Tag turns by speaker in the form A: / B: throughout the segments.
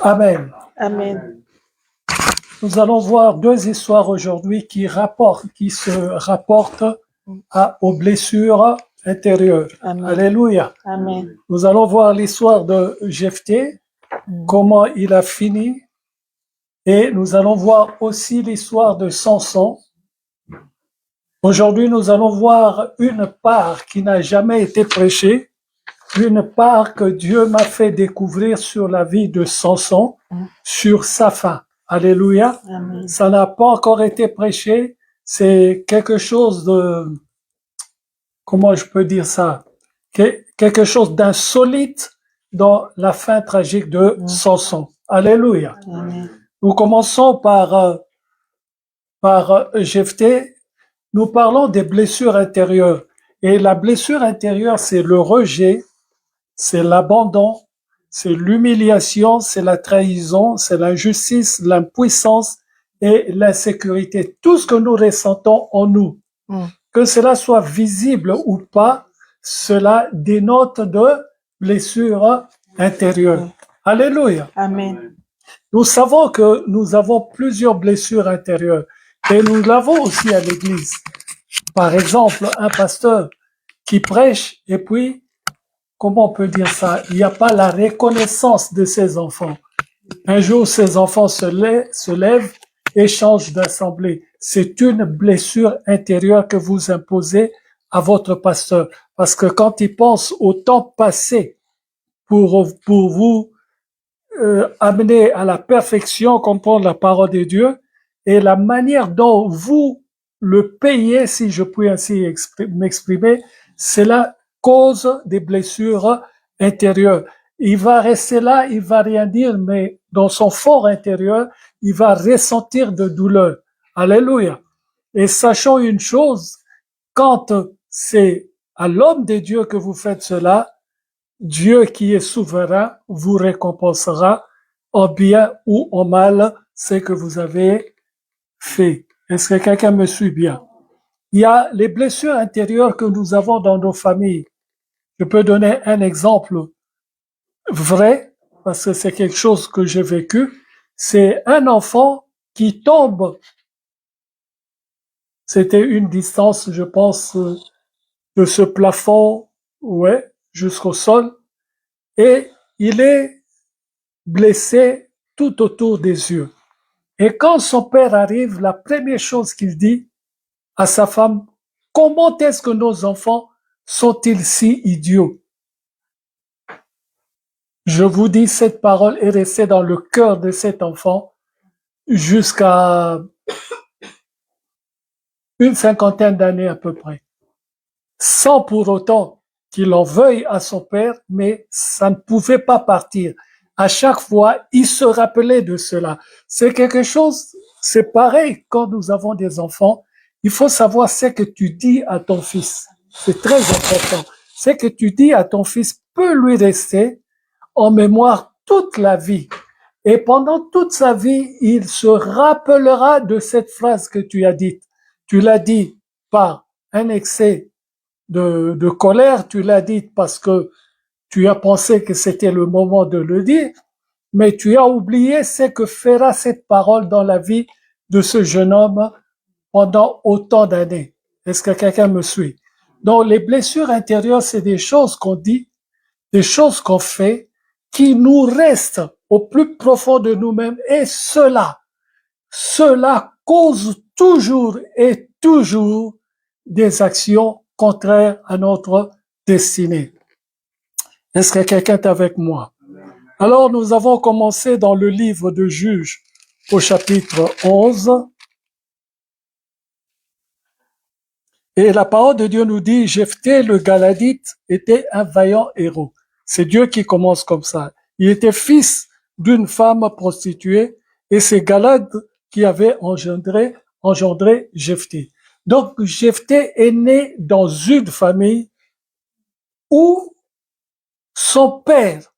A: Amen.
B: Amen.
A: Nous allons voir deux histoires aujourd'hui qui se rapportent aux blessures intérieures.
B: Amen.
A: Alléluia.
B: Amen.
A: Nous allons voir l'histoire de Jephthé, comment il a fini, et nous allons voir aussi l'histoire de Samson. Aujourd'hui, nous allons voir une part qui n'a jamais été prêchée, une part que Dieu m'a fait découvrir sur la vie de Samson, sur sa fin. Alléluia.
B: Amen.
A: Ça n'a pas encore été prêché. C'est quelque chose de, comment je peux dire ça? Quelque chose d'insolite dans la fin tragique de Samson. Alléluia.
B: Amen.
A: Nous commençons par Jephthé. Nous parlons des blessures intérieures. Et la blessure intérieure, c'est le rejet, c'est l'abandon, c'est l'humiliation, c'est la trahison, c'est l'injustice, l'impuissance et l'insécurité. Tout ce que nous ressentons en nous, que cela soit visible ou pas, cela dénote de blessures intérieures. Alléluia.
B: Amen.
A: Nous savons que nous avons plusieurs blessures intérieures et nous l'avons aussi à l'église. Par exemple, un pasteur qui prêche et puis, comment on peut dire ça? Il n'y a pas la reconnaissance de ses enfants. Un jour, ses enfants se lèvent et changent d'assemblée. C'est une blessure intérieure que vous imposez à votre pasteur. Parce que quand il pense au temps passé pour vous amener à la perfection, comprendre la parole de Dieu, et la manière dont vous le payez, si je puis ainsi m'exprimer, cela cause des blessures intérieures. Il va rester là, il va rien dire, mais dans son fort intérieur, il va ressentir de douleur. Alléluia. Et sachant une chose, quand c'est à l'homme de Dieu que vous faites cela, Dieu qui est souverain vous récompensera en bien ou en mal ce que vous avez fait. Est-ce que quelqu'un me suit bien? Il y a les blessures intérieures que nous avons dans nos familles. Je peux donner un exemple vrai, parce que c'est quelque chose que j'ai vécu. C'est un enfant qui tombe. C'était une distance, je pense, de ce plafond, ouais, jusqu'au sol. Et il est blessé tout autour des yeux. Et quand son père arrive, la première chose qu'il dit à sa femme, comment est-ce que nos enfants sont-ils si idiots? Je vous dis, cette parole est restée dans le cœur de cet enfant jusqu'à une cinquantaine d'années à peu près. Sans pour autant qu'il en veuille à son père, mais ça ne pouvait pas partir. À chaque fois, il se rappelait de cela. C'est quelque chose, c'est pareil quand nous avons des enfants. Il faut savoir ce que tu dis à ton fils. C'est très important. Ce que tu dis à ton fils peut lui rester en mémoire toute la vie. Et pendant toute sa vie, il se rappellera de cette phrase que tu as dite. Tu l'as dit par un excès de colère, tu l'as dit parce que tu as pensé que c'était le moment de le dire, mais tu as oublié ce que fera cette parole dans la vie de ce jeune homme pendant autant d'années. Est-ce que quelqu'un me suit? Donc, les blessures intérieures, c'est des choses qu'on dit, des choses qu'on fait, qui nous restent au plus profond de nous-mêmes, et cela cause toujours et toujours des actions contraires à notre destinée. Est-ce que quelqu'un est avec moi? Alors, nous avons commencé dans le livre de Juges au chapitre 11. Et la parole de Dieu nous dit, Jephthé le Galadite était un vaillant héros. C'est Dieu qui commence comme ça. Il était fils d'une femme prostituée et c'est Galad qui avait engendré Jephthé. Donc, Jephthé est né dans une famille où son père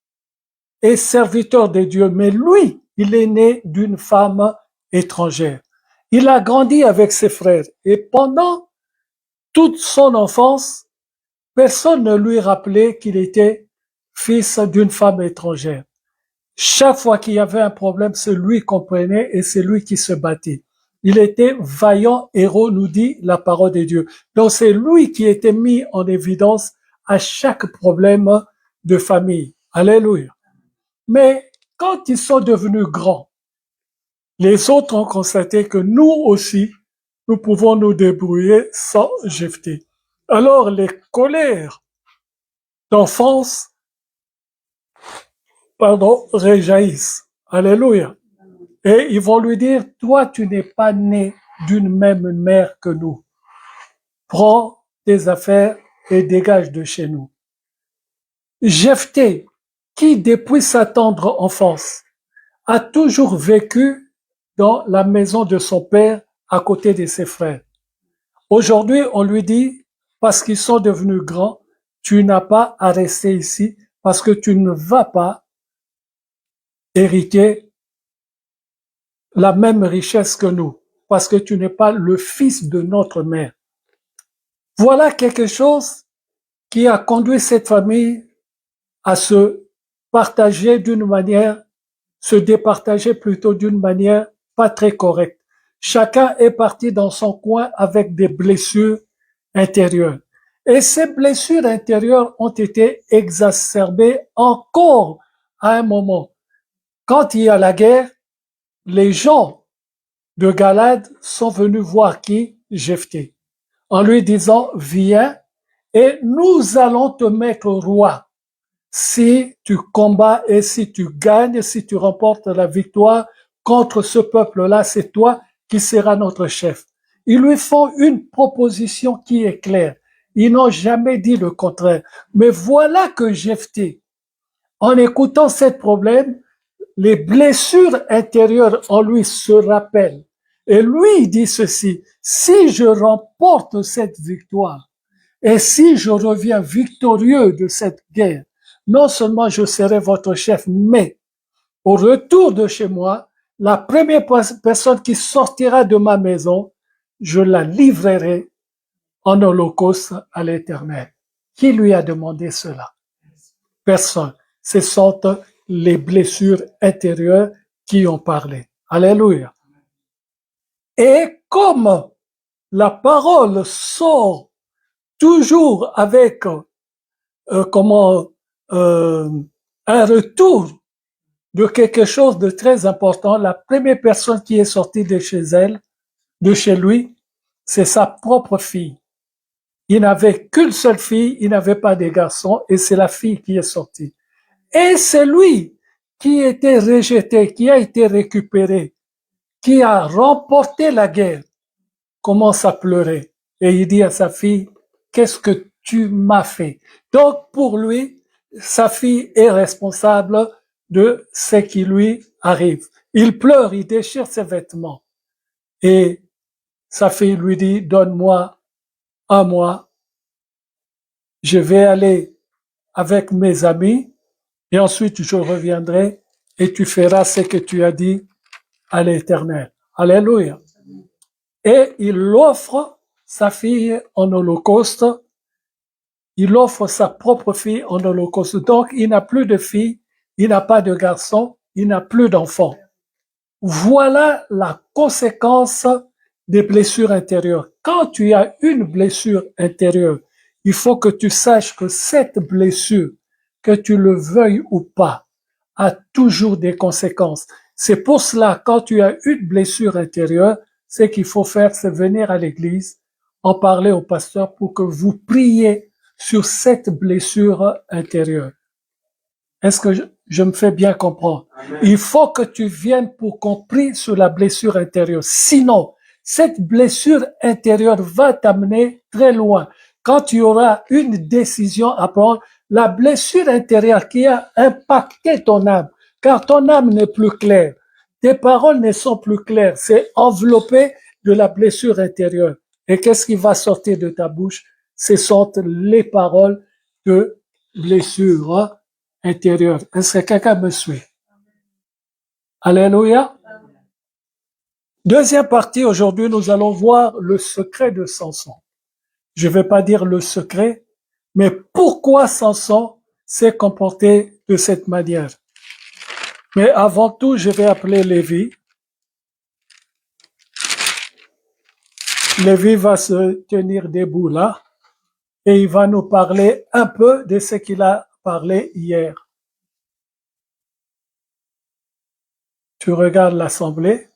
A: est serviteur de Dieu, mais lui, il est né d'une femme étrangère. Il a grandi avec ses frères et pendant toute son enfance, personne ne lui rappelait qu'il était fils d'une femme étrangère. Chaque fois qu'il y avait un problème, c'est lui qui comprenait et c'est lui qui se battait. Il était vaillant héros, nous dit la parole de Dieu. Donc c'est lui qui était mis en évidence à chaque problème de famille. Alléluia. Mais quand ils sont devenus grands, les autres ont constaté que nous aussi, nous pouvons nous débrouiller sans Jephthé. Alors les colères d'enfance, réjaillissent. Alléluia. Et ils vont lui dire, toi, tu n'es pas né d'une même mère que nous. Prends tes affaires et dégage de chez nous. Jephthé, qui depuis sa tendre enfance a toujours vécu dans la maison de son père à côté de ses frères. Aujourd'hui, on lui dit, parce qu'ils sont devenus grands, tu n'as pas à rester ici parce que tu ne vas pas hériter la même richesse que nous, parce que tu n'es pas le fils de notre mère. Voilà quelque chose qui a conduit cette famille à se partager d'une manière, se départager plutôt d'une manière pas très correcte. Chacun est parti dans son coin avec des blessures intérieures. Et ces blessures intérieures ont été exacerbées encore à un moment. Quand il y a la guerre, les gens de Galade sont venus voir qui? Jephthé, en lui disant, viens et nous allons te mettre roi. Si tu combats et si tu gagnes, si tu remportes la victoire contre ce peuple-là, c'est toi qui seras notre chef. Ils lui font une proposition qui est claire. Ils n'ont jamais dit le contraire. Mais voilà que Jephthé, en écoutant ce problème, les blessures intérieures en lui se rappellent. Et lui, il dit ceci, si je remporte cette victoire et si je reviens victorieux de cette guerre, non seulement je serai votre chef, mais au retour de chez moi, la première personne qui sortira de ma maison, je la livrerai en holocauste à l'Éternel. Qui lui a demandé cela? Personne. Ce sont les blessures intérieures qui ont parlé. Alléluia. Et comme la parole sort toujours avec comment un retour de quelque chose de très important, la première personne qui est sortie de chez elle, de chez lui, c'est sa propre fille. Il n'avait qu'une seule fille, il n'avait pas de garçon, et c'est la fille qui est sortie. Et c'est lui qui était rejeté, qui a été récupéré, qui a remporté la guerre, commence à pleurer. Et il dit à sa fille, qu'est-ce que tu m'as fait? Donc pour lui, sa fille est responsable de ce qui lui arrive. Il pleure, il déchire ses vêtements. Et sa fille lui dit, donne-moi un mois, je vais aller avec mes amis et ensuite je reviendrai et tu feras ce que tu as dit à l'Éternel. Alléluia. Et il offre sa fille en holocauste. Il offre sa propre fille en holocauste. Donc, il n'a plus de fille, il n'a pas de garçon, il n'a plus d'enfant. Voilà la conséquence des blessures intérieures. Quand tu as une blessure intérieure, il faut que tu saches que cette blessure, que tu le veuilles ou pas, a toujours des conséquences. C'est pour cela, quand tu as une blessure intérieure, ce qu'il faut faire, c'est venir à l'église, en parler au pasteur pour que vous priez sur cette blessure intérieure. Est-ce que je me fais bien comprendre? Amen. Il faut que tu viennes pour qu'on prie sur la blessure intérieure. Sinon, cette blessure intérieure va t'amener très loin. Quand tu auras une décision à prendre, la blessure intérieure qui a impacté ton âme, car ton âme n'est plus claire, tes paroles ne sont plus claires, c'est enveloppé de la blessure intérieure. Et qu'est-ce qui va sortir de ta bouche? Ce sont les paroles de blessure intérieure. Est-ce que quelqu'un me suit? Alléluia. Deuxième partie, aujourd'hui, nous allons voir le secret de Samson. Je ne vais pas dire le secret, mais pourquoi Samson s'est comporté de cette manière. Mais avant tout, je vais appeler Lévi. Lévi va se tenir debout là et il va nous parler un peu de ce qu'il a parlé hier. Tu regardes l'assemblée.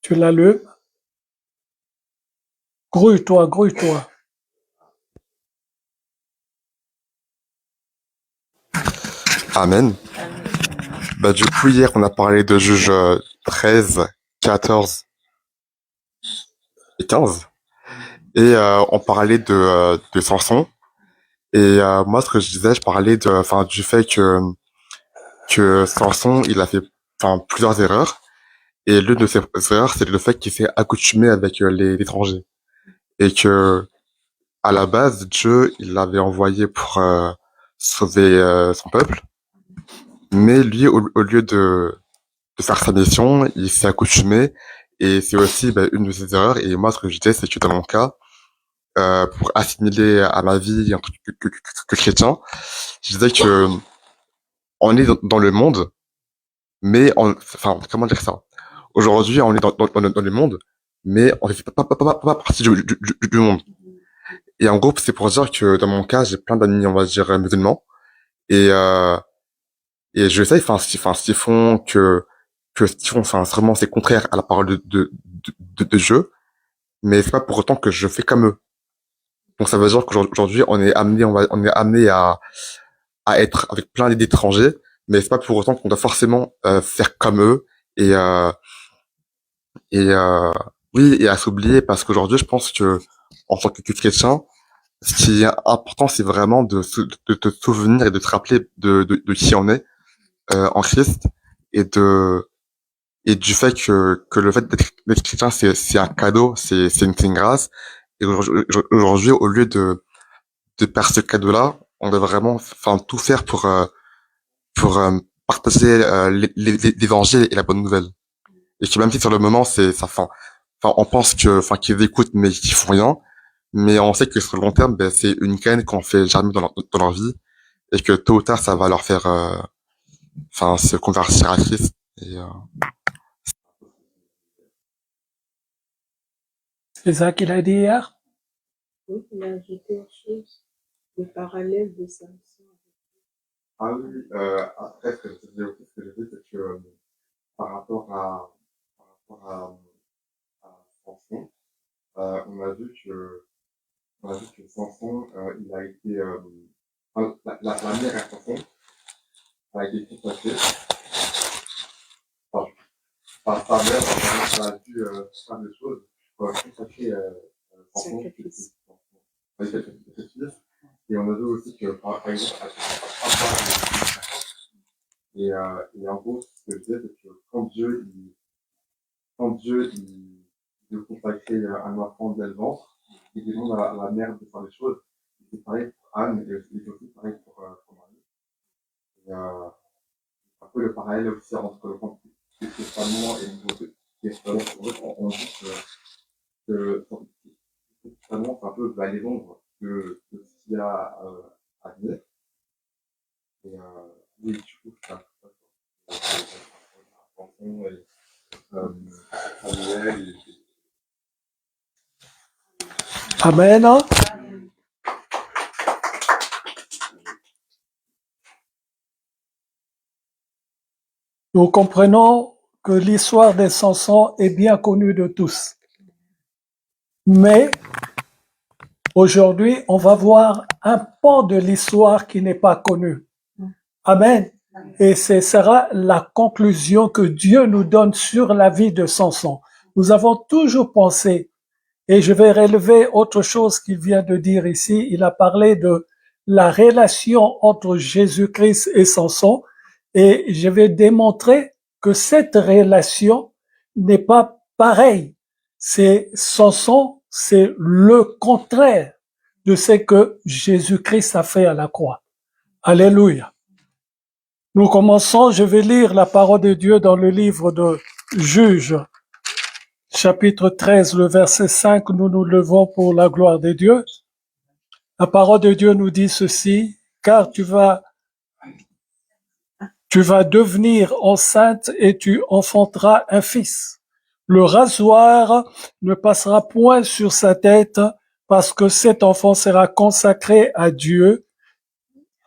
A: Tu l'allumes. Grouille-toi, grouille-toi.
B: Amen. Du coup, hier, on a parlé de Juges 13, 14 et 15. Et on parlait de Samson. Et moi, ce que je disais, je parlais du fait que Samson, il a fait plusieurs erreurs. Et l'une de ces erreurs, c'est le fait qu'il s'est accoutumé avec les étrangers. Et que, à la base, Dieu, il l'avait envoyé pour sauver son peuple. Mais lui, au lieu de faire sa mission, il s'est accoutumé. Et c'est aussi une de ses erreurs. Et moi, ce que je disais, c'est que dans mon cas, pour assimiler à ma vie en tant que chrétien, je disais que on est dans le monde, mais comment dire ça? Aujourd'hui, on est dans le monde, mais on ne fait pas partie du monde. Et en gros, c'est pour dire que dans mon cas, j'ai plein d'amis, on va dire, musulmans, et je sais, ce qu'ils font, ce qu'ils font, vraiment, c'est contraire à la parole de Dieu, mais c'est pas pour autant que je fais comme eux. Donc ça veut dire qu'aujourd'hui, on est amené à être avec plein d'étrangers, mais c'est pas pour autant qu'on doit forcément faire comme eux et et euh, oui, et à s'oublier, parce qu'aujourd'hui, je pense que en tant que chrétien, ce qui est important, c'est vraiment de te souvenir et de te rappeler de qui on est en Christ, et de et du fait que le fait d'être chrétien, c'est un cadeau, c'est une grâce. Et aujourd'hui, au lieu de perdre ce cadeau-là, on doit vraiment tout faire pour partager l'évangile et la bonne nouvelle. Et que même si sur le moment c'est ça, on pense qu'ils écoutent mais qu'ils font rien, mais on sait que sur le long terme, c'est une graine qu'on fait germer dans leur vie, et que tôt ou tard ça va leur faire se convertir à Christ. Et
A: C'est ça qu'il a dit hier?
C: Oui, il a ajouté autre chose, le parallèle de Samson.
B: ah oui, après ce que je disais aussi, c'est que par rapport à Samson, on a vu que Samson, il a été la mère à Samson a été contactée par sa mère, ça a dû faire des choses pour consacrer Samson, sacrifice. Et on a vu aussi que, par exemple, et en gros, ce que je disais, c'est que quand Dieu veut consacrer un enfant dès le ventre, il demande à la mère de faire des choses. C'est pareil pour Anne, et c'est aussi pareil pour Marie. Et un peu le parallèle aussi entre le Ancien Testament et le Nouveau Testament. On dit que le Testament, c'est un peu les l'ombre de ce qu'il y a à venir. Et oui, du coup, ça. Samuel et
A: Amen. Nous comprenons que l'histoire de Samson est bien connue de tous. Mais aujourd'hui, on va voir un pan de l'histoire qui n'est pas connu. Amen. Et ce sera la conclusion que Dieu nous donne sur la vie de Samson. Nous avons toujours pensé, et je vais relever autre chose qu'il vient de dire ici, il a parlé de la relation entre Jésus-Christ et Samson, et je vais démontrer que cette relation n'est pas pareille. C'est Samson, c'est le contraire de ce que Jésus-Christ a fait à la croix. Alléluia. Nous commençons, je vais lire la parole de Dieu dans le livre de Juges, chapitre 13, le verset 5, nous nous levons pour la gloire de Dieu. La parole de Dieu nous dit ceci, car tu vas devenir enceinte et tu enfanteras un fils. Le rasoir ne passera point sur sa tête parce que cet enfant sera consacré à Dieu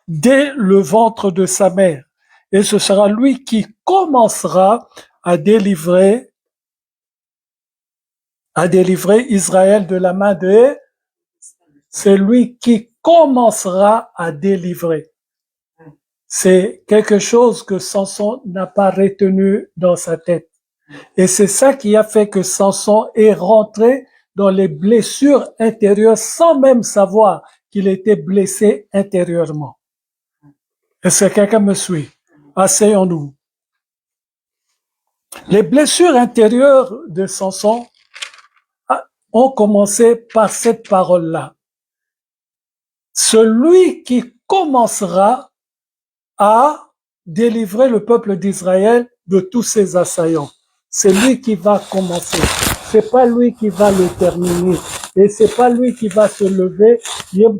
A: dès le ventre de sa mère. Et ce sera lui qui commencera à délivrer Israël de la main de... C'est lui qui commencera à délivrer. C'est quelque chose que Samson n'a pas retenu dans sa tête. Et c'est ça qui a fait que Samson est rentré dans les blessures intérieures sans même savoir qu'il était blessé intérieurement. Est-ce que quelqu'un me suit? Asseyons-nous. Les blessures intérieures de Samson ont commencé par cette parole-là. Celui qui commencera à délivrer le peuple d'Israël de tous ses assaillants. C'est lui qui va commencer. C'est pas lui qui va le terminer. Et c'est pas lui qui va se lever. Non,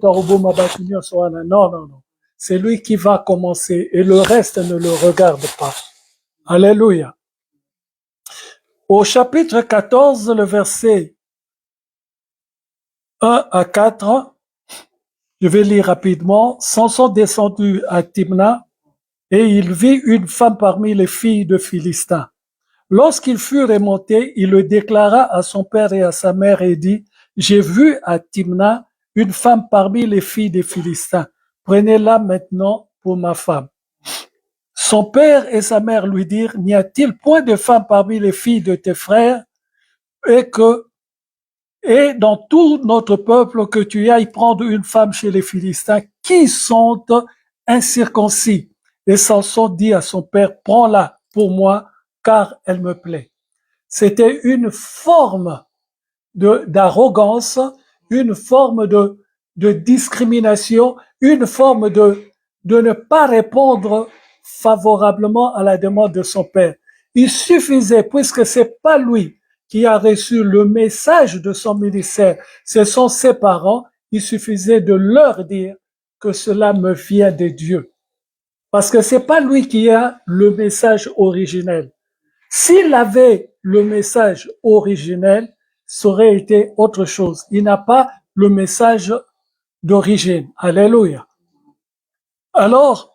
A: non, non. C'est lui qui va commencer. Et le reste ne le regarde pas. Alléluia. Au chapitre 14, le verset 1 à 4, je vais lire rapidement. Samson descendu à Timna et il vit une femme parmi les filles de Philistins. Lorsqu'il fut remonté, il le déclara à son père et à sa mère et dit, j'ai vu à Timna une femme parmi les filles des Philistins. Prenez-la maintenant pour ma femme. Son père et sa mère lui dirent, n'y a-t-il point de femme parmi les filles de tes frères et dans tout notre peuple que tu ailles prendre une femme chez les Philistins qui sont incirconcis. Et Samson dit à son père, prends-la pour moi, car elle me plaît. C'était une forme d'arrogance, une forme de discrimination, une forme de ne pas répondre favorablement à la demande de son père. Il suffisait, puisque c'est pas lui qui a reçu le message de son ministère, ce sont ses parents, il suffisait de leur dire que cela me vient de Dieu. Parce que c'est pas lui qui a le message originel. S'il avait le message originel, ça aurait été autre chose. Il n'a pas le message d'origine. Alléluia. Alors,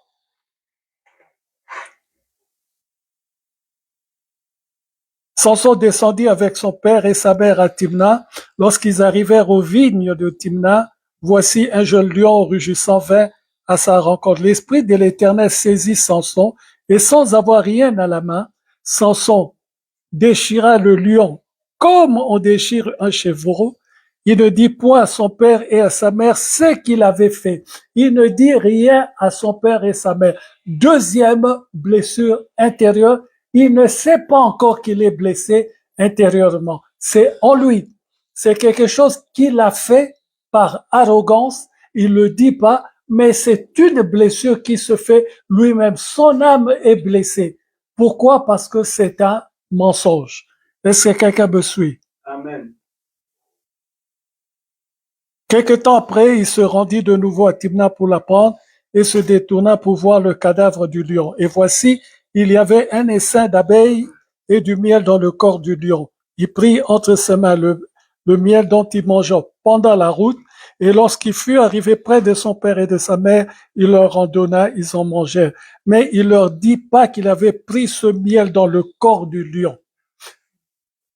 A: Samson descendit avec son père et sa mère à Timna. Lorsqu'ils arrivèrent aux vignes de Timna, voici un jeune lion rugissant vint à sa rencontre. L'esprit de l'Éternel saisit Samson et sans avoir rien à la main, Samson déchira le lion comme on déchire un chevreau. Il ne dit point à son père et à sa mère ce qu'il avait fait. Il ne dit rien à son père et sa mère. Deuxième blessure intérieure, il ne sait pas encore qu'il est blessé intérieurement. C'est en lui. C'est quelque chose qu'il a fait par arrogance. Il le dit pas, mais c'est une blessure qui se fait lui-même. Son âme est blessée. Pourquoi? Parce que c'est un mensonge. Est-ce que quelqu'un me suit?
D: Amen.
A: Quelque temps après, il se rendit de nouveau à Timna pour la prendre et se détourna pour voir le cadavre du lion. Et voici, il y avait un essaim d'abeilles et du miel dans le corps du lion. Il prit entre ses mains le miel dont il mangea pendant la route, et lorsqu'il fut arrivé près de son père et de sa mère, il leur en donna, ils en mangèrent. Mais il leur dit pas qu'il avait pris ce miel dans le corps du lion.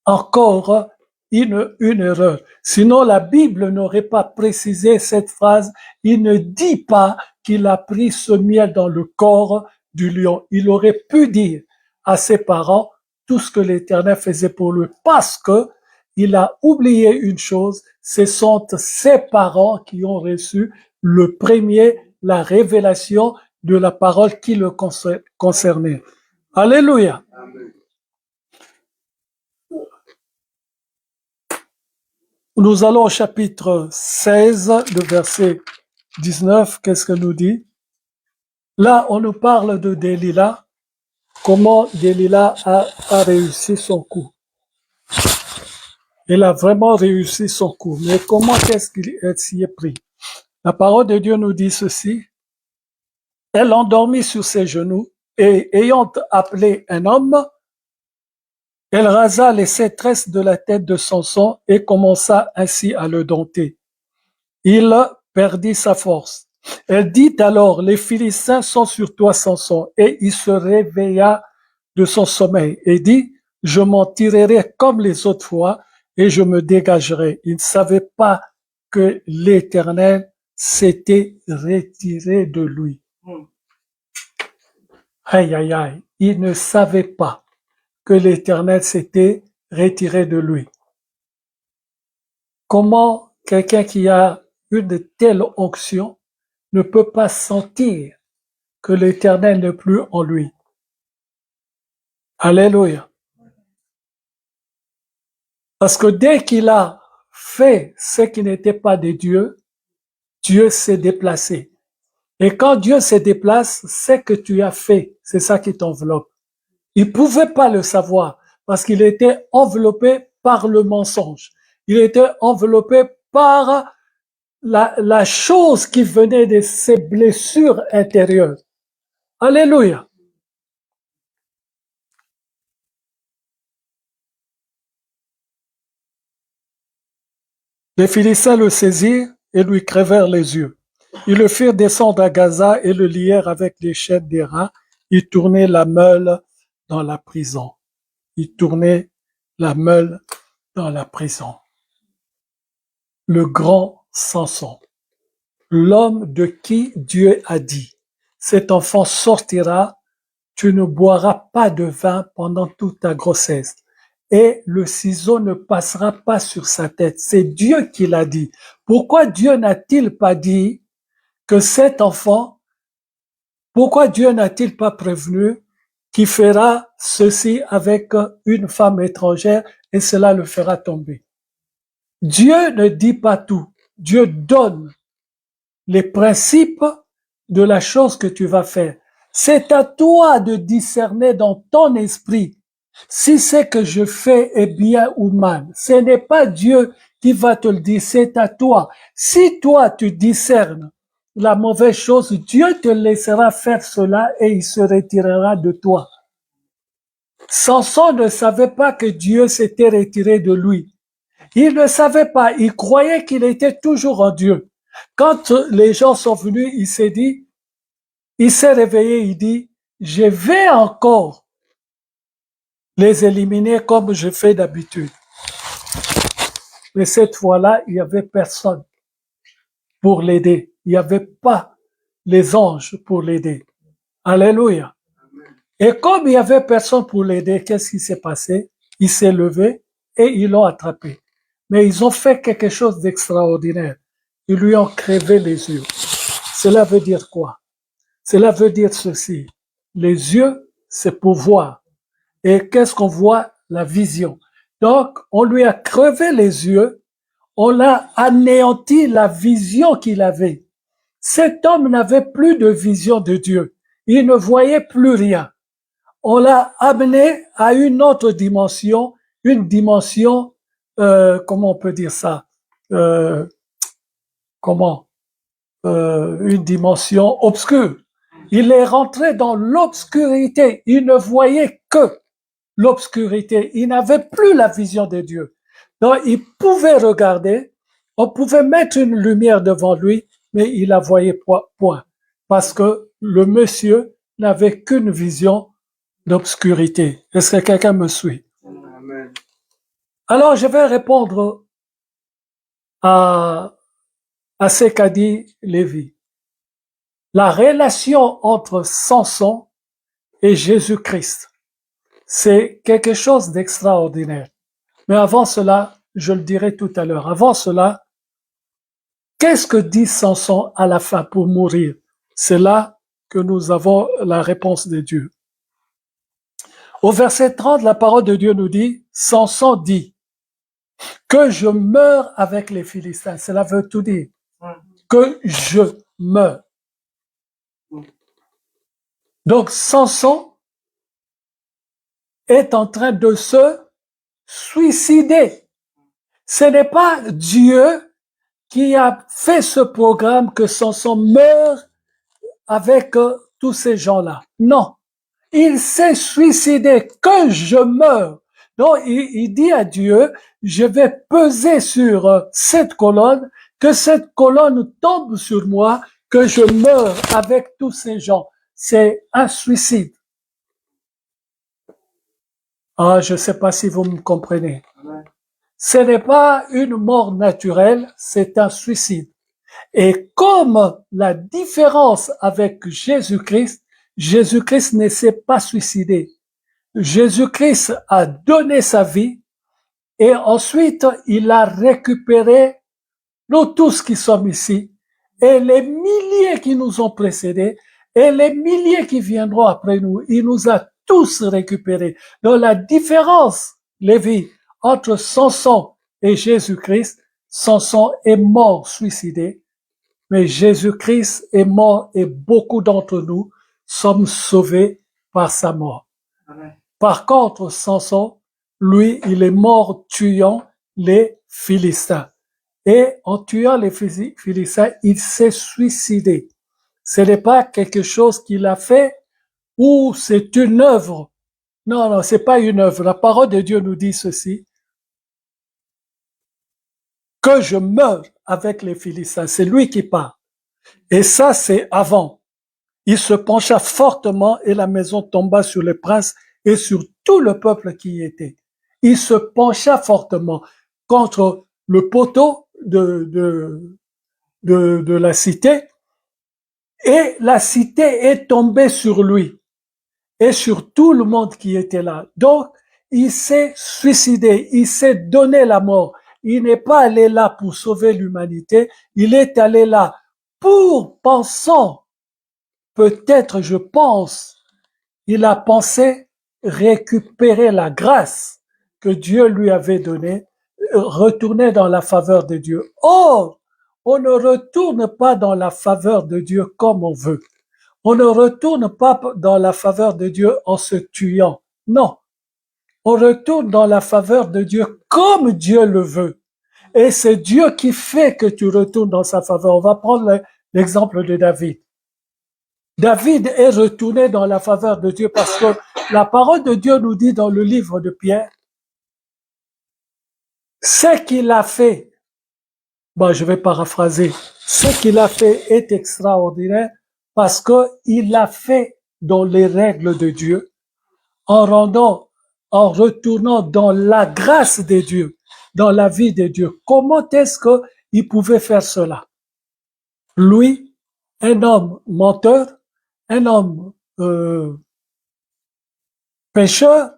A: Encore une erreur. Sinon, la Bible n'aurait pas précisé cette phrase. Il ne dit pas qu'il a pris ce miel dans le corps du lion. Il aurait pu dire à ses parents tout ce que l'Éternel faisait pour lui, parce que il a oublié une chose, ce sont ses parents qui ont reçu le premier, la révélation de la parole qui le concernait. Alléluia.
D: Amen.
A: Nous allons au chapitre 16, le verset 19. Qu'est-ce que nous dit? Là, on nous parle de Delilah, comment Delilah a réussi son coup. Elle a vraiment réussi son coup. Mais comment est-ce qu'il s'y est pris? La parole de Dieu nous dit ceci. Elle l'endormit sur ses genoux et ayant appelé un homme, elle rasa les 7 tresses de la tête de Samson et commença ainsi à le dompter. Il perdit sa force. Elle dit alors, les Philistins sont sur toi, Samson. Et il se réveilla de son sommeil et dit, je m'en tirerai comme les autres fois et je me dégagerai. Il ne savait pas que l'Éternel s'était retiré de lui. Aïe, aïe, aïe. Il ne savait pas que l'Éternel s'était retiré de lui. Comment quelqu'un qui a une telle onction ne peut pas sentir que l'Éternel n'est plus en lui? Alléluia. Parce que dès qu'il a fait ce qui n'était pas de Dieu, Dieu s'est déplacé. Et quand Dieu se déplace, c'est que tu as fait, c'est ça qui t'enveloppe. Il pouvait pas le savoir parce qu'il était enveloppé par le mensonge. Il était enveloppé par la chose qui venait de ses blessures intérieures. Alléluia. Les Philistins le saisirent et lui crevèrent les yeux. Ils le firent descendre à Gaza et le lièrent avec les chaînes des reins. Ils tournaient la meule dans la prison. Ils tournaient la meule dans la prison. Le grand Samson, l'homme de qui Dieu a dit, cet enfant sortira, tu ne boiras pas de vin pendant toute ta grossesse. Et le ciseau ne passera pas sur sa tête. C'est Dieu qui l'a dit. Pourquoi Dieu n'a-t-il pas dit que cet enfant, pourquoi Dieu n'a-t-il pas prévenu qu'il fera ceci avec une femme étrangère et cela le fera tomber? Dieu ne dit pas tout. Dieu donne les principes de la chose que tu vas faire. C'est à toi de discerner dans ton esprit si ce que je fais est bien ou mal. Ce n'est pas Dieu qui va te le dire, c'est à toi. Si toi tu discernes la mauvaise chose, Dieu te laissera faire cela et il se retirera de toi. Samson ne savait pas que Dieu s'était retiré de lui. Il ne savait pas, il croyait qu'il était toujours en Dieu. Quand les gens sont venus, il s'est dit, il s'est réveillé, il dit, je vais encore les éliminer comme je fais d'habitude. Mais cette fois-là, il n'y avait personne pour l'aider. Il n'y avait pas les anges pour l'aider. Alléluia. Et comme il n'y avait personne pour l'aider, qu'est-ce qui s'est passé? Il s'est levé et ils l'ont attrapé. Mais ils ont fait quelque chose d'extraordinaire. Ils lui ont crevé les yeux. Cela veut dire quoi? Cela veut dire ceci. Les yeux, c'est pour voir. Et qu'est-ce qu'on voit? La vision. Donc, on lui a crevé les yeux, on l'a anéanti la vision qu'il avait. Cet homme n'avait plus de vision de Dieu. Il ne voyait plus rien. On l'a amené à une autre dimension, une dimension, comment on peut dire ça? Une dimension obscure. Il est rentré dans l'obscurité. Il ne voyait que l'obscurité. Il n'avait plus la vision de Dieu. Donc, il pouvait regarder, on pouvait mettre une lumière devant lui, mais il la voyait point. Parce que le monsieur n'avait qu'une vision d'obscurité. Est-ce que quelqu'un me suit? Amen. Alors, je vais répondre à ce qu'a dit Lévi. La relation entre Samson et Jésus-Christ, c'est quelque chose d'extraordinaire. Mais avant cela, je le dirai tout à l'heure, avant cela, qu'est-ce que dit Samson à la fin pour mourir? C'est là que nous avons la réponse de Dieu. Au verset 30, la parole de Dieu nous dit, Samson dit, que je meure avec les Philistins. Cela veut tout dire. Que je meure. Donc Samson est en train de se suicider. Ce n'est pas Dieu qui a fait ce programme que Samson meure avec tous ces gens-là. Non. Il s'est suicidé, que je meure. Donc, il dit à Dieu, je vais peser sur cette colonne, que cette colonne tombe sur moi, que je meure avec tous ces gens. C'est un suicide. Ah, je ne sais pas si vous me comprenez. Ce n'est pas une mort naturelle, c'est un suicide. Et comme la différence avec Jésus-Christ, Jésus-Christ ne s'est pas suicidé. Jésus-Christ a donné sa vie et ensuite il a récupéré nous tous qui sommes ici et les milliers qui nous ont précédés et les milliers qui viendront après nous. Il nous a tous récupérés. Donc la différence, Lévi, entre Samson et Jésus-Christ, Samson est mort suicidé, mais Jésus-Christ est mort et beaucoup d'entre nous sommes sauvés par sa mort. Amen. Par contre, Samson, lui, il est mort tuant les Philistins. Et en tuant les Philistins, il s'est suicidé. Ce n'est pas quelque chose qu'il a fait ou c'est une œuvre. Non, non, c'est pas une œuvre. La parole de Dieu nous dit ceci. Que je meure avec les Philistins. C'est lui qui parle. Et ça, c'est avant. Il se pencha fortement et la maison tomba sur les princes et sur tout le peuple qui y était. Il se pencha fortement contre le poteau de la cité et la cité est tombée sur lui et sur tout le monde qui était là. Donc, il s'est suicidé, il s'est donné la mort. Il n'est pas allé là pour sauver l'humanité, il est allé là pour pensant, peut-être je pense, il a pensé récupérer la grâce que Dieu lui avait donnée, retourner dans la faveur de Dieu. Or, on ne retourne pas dans la faveur de Dieu comme on veut. On ne retourne pas dans la faveur de Dieu en se tuant. Non. On retourne dans la faveur de Dieu comme Dieu le veut. Et c'est Dieu qui fait que tu retournes dans sa faveur. On va prendre l'exemple de David. David est retourné dans la faveur de Dieu parce que la parole de Dieu nous dit dans le livre de Pierre, ce qu'il a fait, je vais paraphraser, ce qu'il a fait est extraordinaire parce qu'il l'a fait dans les règles de Dieu, en retournant dans la grâce de Dieu, dans la vie de Dieu. Comment est-ce qu'il pouvait faire cela? Lui, un homme menteur, un homme pécheur,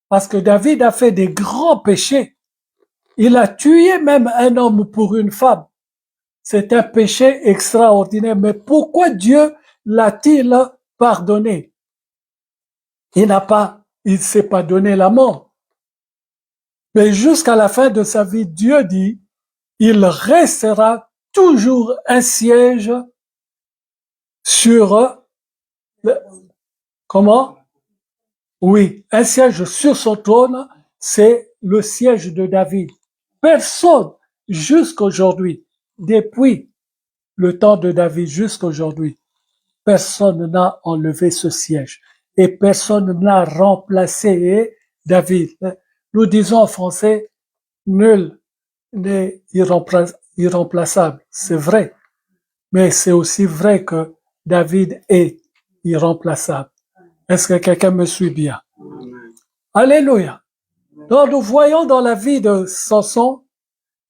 A: parce que David a fait des grands péchés. Il a tué même un homme pour une femme. C'est un péché extraordinaire. Mais pourquoi Dieu l'a-t-il pardonné? Il s'est pas donné la mort. Mais jusqu'à la fin de sa vie, Dieu dit, il restera toujours un siège sur comment? Oui, un siège sur son trône, c'est le siège de David. Personne, jusqu'aujourd'hui, depuis le temps de David jusqu'aujourd'hui, personne n'a enlevé ce siège et personne n'a remplacé David. Nous disons en français, nul n'est irremplaçable. C'est vrai, mais c'est aussi vrai que David est irremplaçable. Est-ce que quelqu'un me suit bien? Alléluia. Donc nous voyons dans la vie de Samson,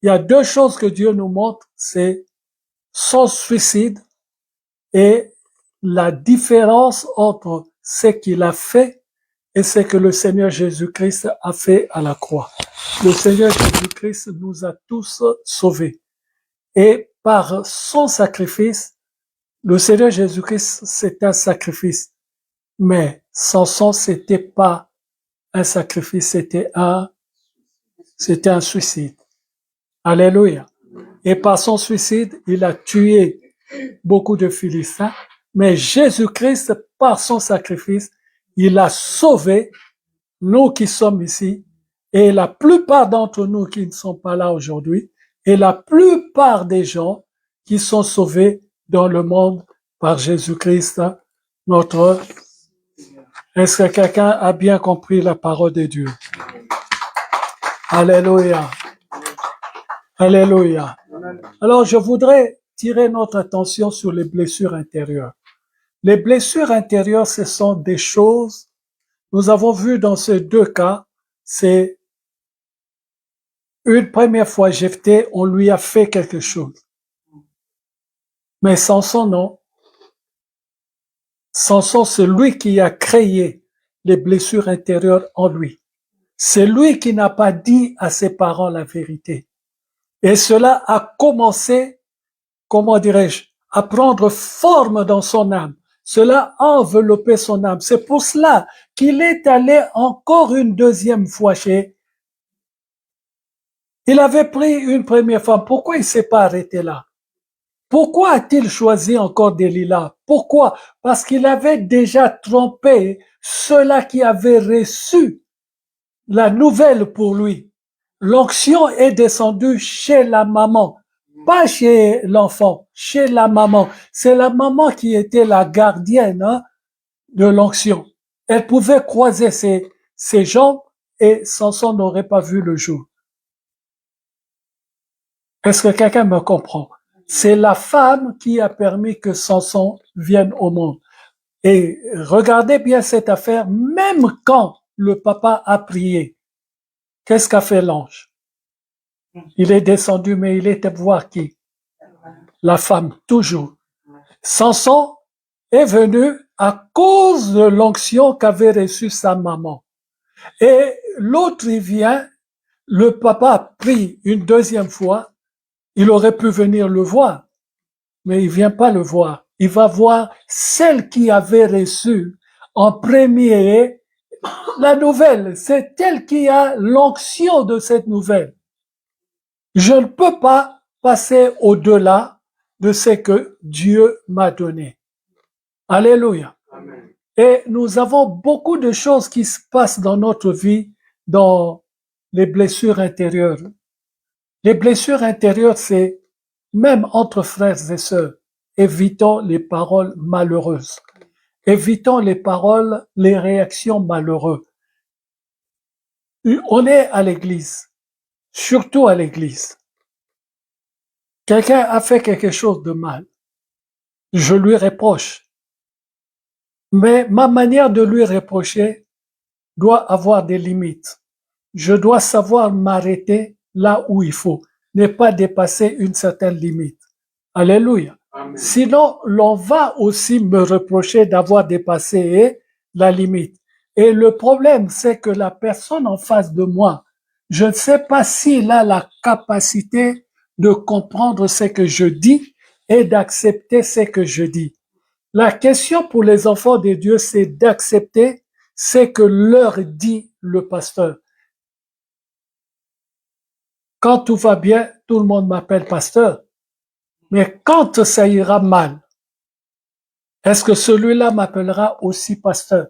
A: il y a deux choses que Dieu nous montre, c'est son suicide et la différence entre ce qu'il a fait et ce que le Seigneur Jésus-Christ a fait à la croix. Le Seigneur Jésus-Christ nous a tous sauvés. Et par son sacrifice, le Seigneur Jésus-Christ, c'est un sacrifice. Mais Samson, c'était pas un sacrifice, c'était un suicide. Alléluia. Et par son suicide, il a tué beaucoup de Philistins. Mais Jésus-Christ, par son sacrifice, il a sauvé nous qui sommes ici et la plupart d'entre nous qui ne sont pas là aujourd'hui, et la plupart des gens qui sont sauvés dans le monde par Jésus-Christ, notre... Est-ce que quelqu'un a bien compris la parole de Dieu? Alléluia. Alléluia. Alors, je voudrais tirer notre attention sur les blessures intérieures. Les blessures intérieures, ce sont des choses, nous avons vu dans ces deux cas, c'est une première fois Jephthé, on lui a fait quelque chose. Mais Samson, non. Samson, c'est lui qui a créé les blessures intérieures en lui. C'est lui qui n'a pas dit à ses parents la vérité. Et cela a commencé, comment dirais-je, à prendre forme dans son âme. Cela a enveloppé son âme. C'est pour cela qu'il est allé encore une deuxième fois chez... Il avait pris une première femme. Pourquoi il s'est pas arrêté là? Pourquoi a-t-il choisi encore Delilah? Pourquoi? Parce qu'il avait déjà trompé ceux-là qui avaient reçu la nouvelle pour lui. L'onction est descendue chez la maman, pas chez l'enfant, chez la maman. C'est la maman qui était la gardienne de l'onction. Elle pouvait croiser ses jambes et Samson n'aurait pas vu le jour. Est-ce que quelqu'un me comprend? C'est la femme qui a permis que Samson vienne au monde. Et regardez bien cette affaire, même quand le papa a prié, qu'est-ce qu'a fait l'ange? Il est descendu, mais il était voir qui? La femme, toujours. Samson est venu à cause de l'onction qu'avait reçue sa maman. Et l'autre, il vient, le papa a pris une deuxième fois, il aurait pu venir le voir, mais il vient pas le voir. Il va voir celle qui avait reçu en premier la nouvelle. C'est elle qui a l'onction de cette nouvelle. Je ne peux pas passer au-delà de ce que Dieu m'a donné. Alléluia. Amen. Et nous avons beaucoup de choses qui se passent dans notre vie, dans les blessures intérieures. Les blessures intérieures, c'est même entre frères et sœurs. Évitons les paroles malheureuses. Évitons les paroles, les réactions malheureuses. On est à l'église, surtout à l'église. Quelqu'un a fait quelque chose de mal. Je lui reproche. Mais ma manière de lui reprocher doit avoir des limites. Je dois savoir m'arrêter là où il faut, ne pas dépasser une certaine limite. Alléluia. Amen. Sinon, l'on va aussi me reprocher d'avoir dépassé la limite. Et le problème, c'est que la personne en face de moi, je ne sais pas s'il a la capacité de comprendre ce que je dis et d'accepter ce que je dis. La question pour les enfants de Dieu, c'est d'accepter ce que leur dit le pasteur. Quand tout va bien, tout le monde m'appelle pasteur. Mais quand ça ira mal, est-ce que celui-là m'appellera aussi pasteur?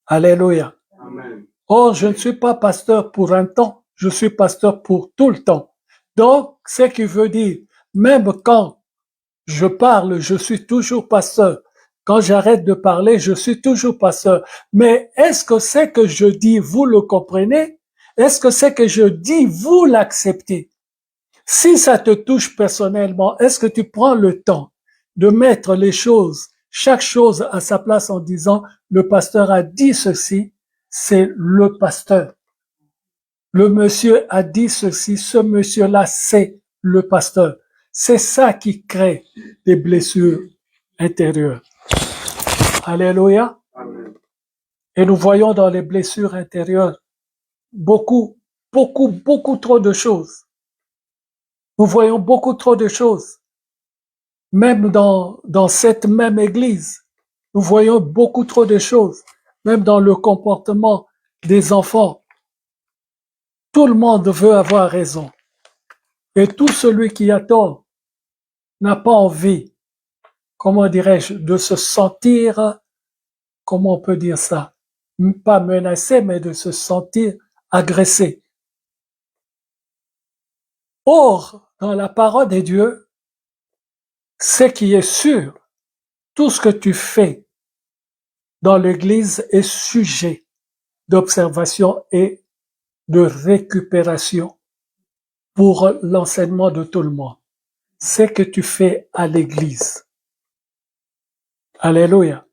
A: Alléluia. Amen. Or, je ne suis pas pasteur pour un temps, je suis pasteur pour tout le temps. Donc, ce qui veut dire, même quand je parle, je suis toujours pasteur. Quand j'arrête de parler, je suis toujours pasteur. Mais est-ce que ce que je dis, vous le comprenez? Est-ce que ce que je dis, vous l'acceptez? Si ça te touche personnellement, est-ce que tu prends le temps de mettre les choses, chaque chose à sa place en disant, le pasteur a dit ceci, c'est le pasteur. Le monsieur a dit ceci, ce monsieur-là, c'est le pasteur. C'est ça qui crée des blessures intérieures. Alléluia. Amen. Et nous voyons dans les blessures intérieures beaucoup trop de choses. Nous voyons beaucoup trop de choses. Même dans cette même église, nous voyons beaucoup trop de choses. Même dans le comportement des enfants. Tout le monde veut avoir raison. Et tout celui qui a tort n'a pas envie, comment dirais-je, de se sentir, comment on peut dire ça, pas menacé, mais de se sentir agressé. Or, dans la parole de Dieu, ce qui est sûr, tout ce que tu fais dans l'Église est sujet d'observation et de récupération pour l'enseignement de tout le monde. Ce que tu fais à l'Église, alléluia,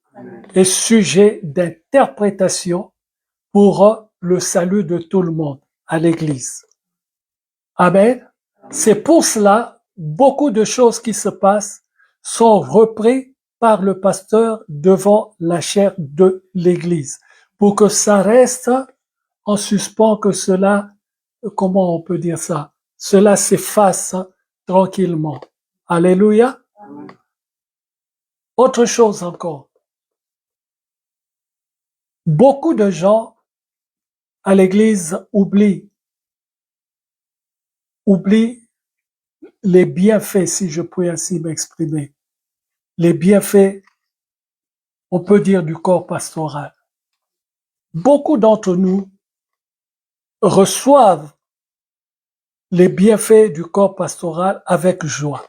A: est sujet d'interprétation pour le salut de tout le monde à l'Église. Amen. C'est pour cela, beaucoup de choses qui se passent sont reprises par le pasteur devant la chair de l'Église, pour que ça reste en suspens, que cela, comment on peut dire ça, cela s'efface tranquillement. Alléluia. Autre chose encore. Beaucoup de gens à l'Église oublient les bienfaits, si je puis ainsi m'exprimer. Les bienfaits, on peut dire, du corps pastoral. Beaucoup d'entre nous reçoivent les bienfaits du corps pastoral avec joie,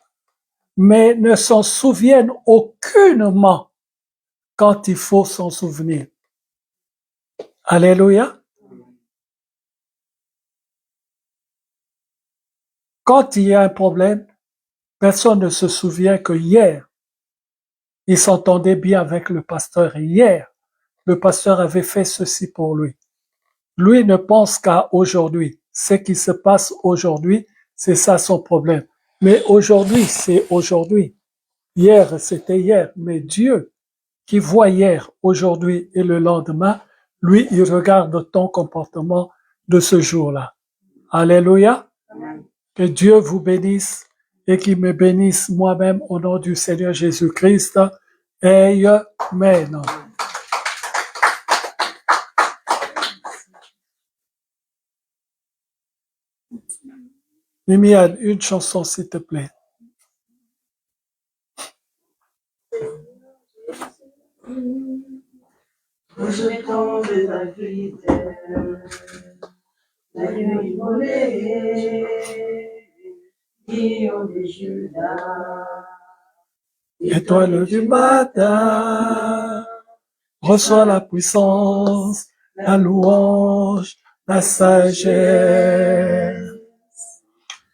A: mais ne s'en souviennent aucunement quand il faut s'en souvenir. Alléluia. Quand il y a un problème, personne ne se souvient que hier, il s'entendait bien avec le pasteur. Hier, le pasteur avait fait ceci pour lui. Lui ne pense qu'à aujourd'hui. Ce qui se passe aujourd'hui, c'est ça son problème. Mais aujourd'hui, c'est aujourd'hui. Hier, c'était hier. Mais Dieu, qui voit hier, aujourd'hui et le lendemain, lui, il regarde ton comportement de ce jour-là. Alléluia. Que Dieu vous bénisse et qu'il me bénisse moi-même au nom du Seigneur Jésus-Christ. Amen. Mimiane, une chanson s'il te plaît.
C: Rejetons de David, l'agneau immolé, lion de Judas.
A: Étoile du matin, reçois la puissance, la louange, la sagesse,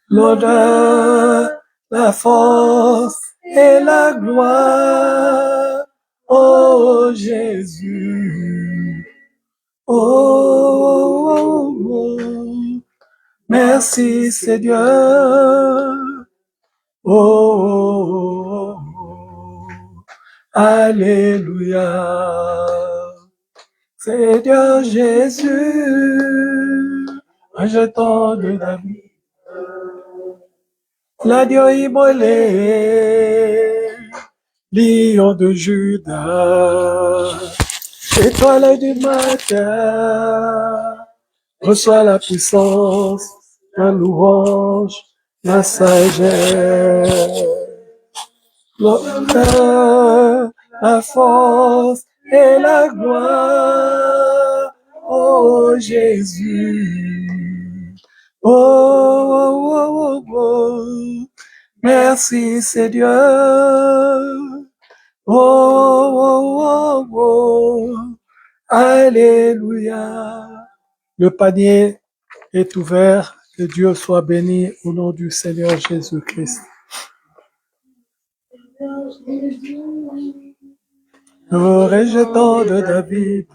A: l'honneur, la force et la gloire. Oh Jésus, oh, oh, oh. Merci Seigneur, oh, oh, oh. Alléluia. Seigneur Jésus, rejetant de David, l'agneau immolé, lion de Judas, étoile du matin, reçois la puissance, la louange, la sagesse, l'honneur, la force et la gloire. Oh Jésus, oh, oh, oh, oh, oh. Merci Seigneur, oh, oh, oh, oh. Alléluia. Le panier est ouvert, que Dieu soit béni au nom du Seigneur Jésus-Christ. Nous rejetons de David,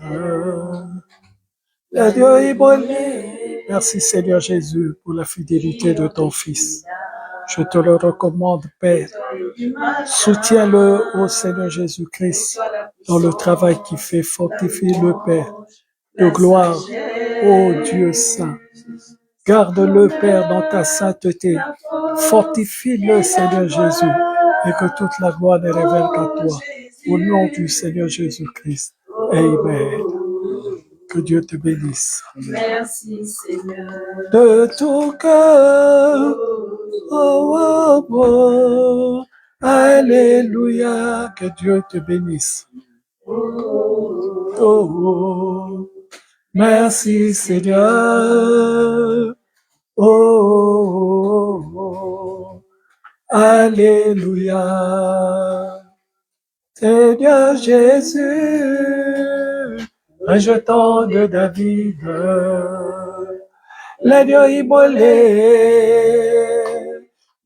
A: l'agneau immolé. Merci Seigneur Jésus pour la fidélité de ton Fils. Je te le recommande, Père. Soutiens-le au Seigneur Jésus-Christ dans le travail qu'il fait. Fortifie-le, Père, de gloire, ô Dieu saint. Garde-le, Père, dans ta sainteté. Fortifie-le, Seigneur Jésus, et que toute la gloire ne révèle qu'à toi. Au nom du Seigneur Jésus-Christ. Amen. Que Dieu te bénisse.
C: Merci Seigneur.
A: De tout cœur, oh, oh, oh, alléluia, que Dieu te bénisse. Oh, oh, merci Seigneur. Oh, oh, oh. Alléluia. Seigneur Jésus, rejetant de David, l'agneau immolé,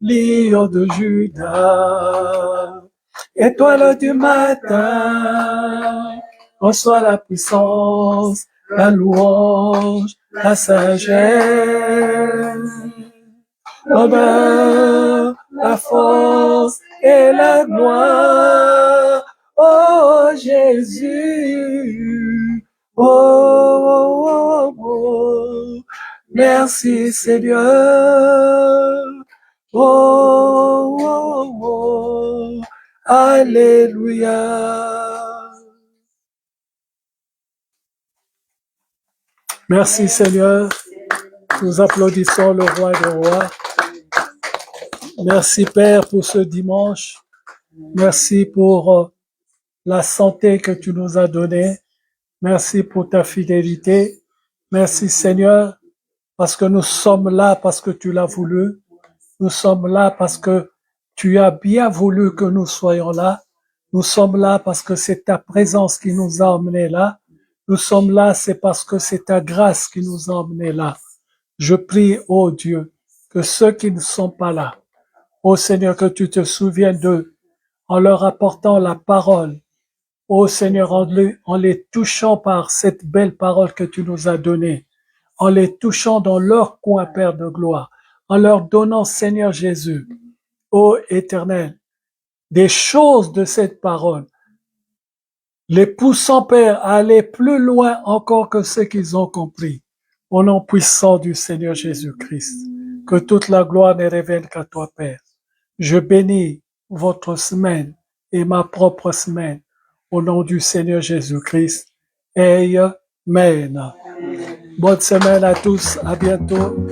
A: lion de Judas, étoile du matin, reçois la puissance, la louange, la sagesse, l'honneur, la force et la gloire. Oh Jésus, oh, oh, oh, oh. Merci Seigneur, oh, oh, oh. Alléluia. Merci Seigneur, nous applaudissons le roi des rois. Merci Père pour ce dimanche. Merci pour la santé que tu nous as donnée. Merci pour ta fidélité. Merci Seigneur, parce que nous sommes là parce que tu l'as voulu. Nous sommes là parce que tu as bien voulu que nous soyons là. Nous sommes là parce que c'est ta présence qui nous a emmenés là. Nous sommes là, c'est parce que c'est ta grâce qui nous a emmenés là. Je prie, ô Dieu, que ceux qui ne sont pas là, ô Seigneur, que tu te souviennes d'eux en leur apportant la parole. Ô Seigneur, en les touchant par cette belle parole que tu nous as donnée, en les touchant dans leur coin, Père de gloire, en leur donnant, Seigneur Jésus, ô Éternel, des choses de cette parole, les poussant, Père, à aller plus loin encore que ce qu'ils ont compris. Au nom puissant du Seigneur Jésus-Christ, que toute la gloire ne revienne qu'à toi, Père. Je bénis votre semaine et ma propre semaine au nom du Seigneur Jésus-Christ. Amen. Bonne semaine à tous. À bientôt.